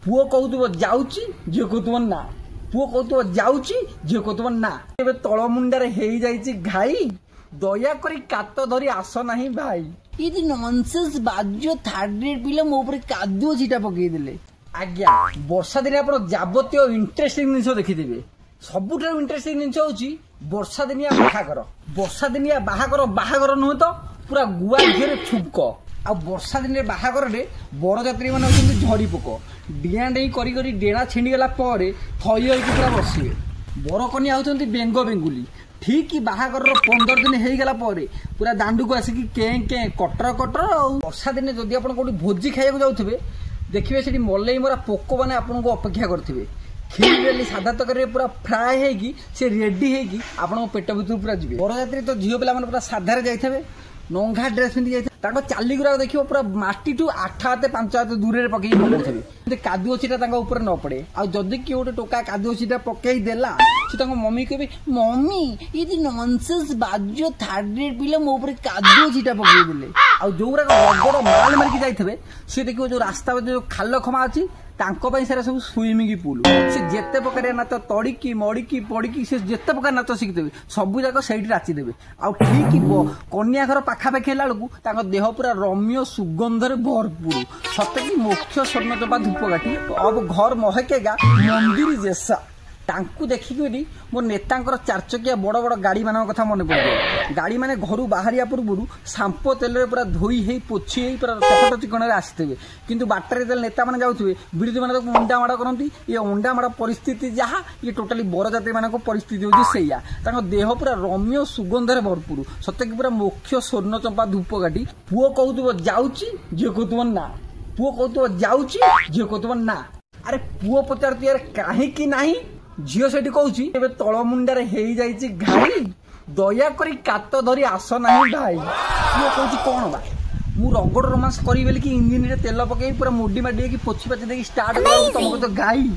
पुओ कहूब जाऊची झील कहूब ना पुओ कहूब जाऊची झील कहूब ना ए तल मुंडारे हो जाइए घाई दया करी कात धरी आस ना भाई ये नॉनसेंस बाज्य थर्ड ग्रेड पिला मो ऊपर कादुओ छीटा पकईदे आज्ञा वर्षा दिन आप जावतीय इंटरेस्टिंग जिन देखिथे सबुठ इंटरेस्टिंग जिन हूँ वर्षा दिनिया बाहागर वर्षा दिनिया बाहागर नुहे तो पूरा गुआ घीरे छुंक आ वर्षा दिन बाहागर बरजात्री मैंने होती झड़ी पोक डिया डेई करी डेणा छिंडीगला थई होगी पूरा बसवे बरकनिया होती बेंग बेंगुली ठीक बाहागर 15 दिन होगला पूरा दांडू को आसिक के कटर कटर वर्षा दिन जदि आप भोजी खाइबा जाऊे देखिए से मलई मरा पोक मैंने आपको अपेक्षा करेंगे खीर डेली साधा तक पूरा फ्राए होगी से रेडी होगी आप पेट भर पूरा जी बरजात्री तो झील पिला पूरा साधारे जाइए नंगा ड्रेस पिंधि जाइए चाली गुरा देखिए पूरा माटी टू 8 हाथ 5 हाथ दूर में पकई पकड़े कादुओ छीटा न पड़े आदि किए गोटे टोका कादुओ छीटा पकई देला से मम्मी कहे मम्मी ये नॉनसेंस बाज्य थर्ड ग्रेड पिला मो ऊपर कादुओ छीटा पकईदे आ जो रगड़ माल मारिकी जाइए सी देखिए जो रास्ता जो खाल खमा अच्छी सारा सब स्विमिंग पूल से जिते प्रकार नाच तड़िकी मड़िकी पड़िकी से जिते प्रकार नाच शिखिदेवे सब जाक से राचिदेवे आ ठीक कन्या घर पाखापाखि है बेलू देह पूरा रम्य सुगंधरे भरपूर सत्य कि मुख्य स्वर्ण चंपा धूपकाठी अब घर महकेगा मंदिर जैसा तांकु देखिकी मो नेता चार चकिया बड़ बड़ गाड़ी मान कथा मन पड़े गाड़ी मैंने घर बाहर पूर्व सांपो तेल पूरा धोई है पोछी पूरा चकट चिकण आसते किंतु बाटर जो नेता मैंने जाऊे विरोधी मैंने अंडा माड़ करती ये अंडा माड़ परिस्थिति जहाँ ये टोटाली बरजात्री मान परिस्थिति हूँ से देह पूरा रम्य सुगंधरे भरपूर सत्य कि पूरा मुख्य स्वर्ण चंपा धूपकाठी पुओ कहूब जाऊची झील कहूब ना पुओ कहूब जाऊची झील कहूब ना अरे पुओ पचार यार कहीं नहीं झील से कहूँ तल मुंडारे हो जाइए घाई दया करी कात धरी आस ना भाई पुओ कहूँ कौन बा मु रगड़ रोमांस करी कि इंजिन रे तेल पकई पूरा मुडी माडी पोछी पाची स्टार्ट तुमको तो गाई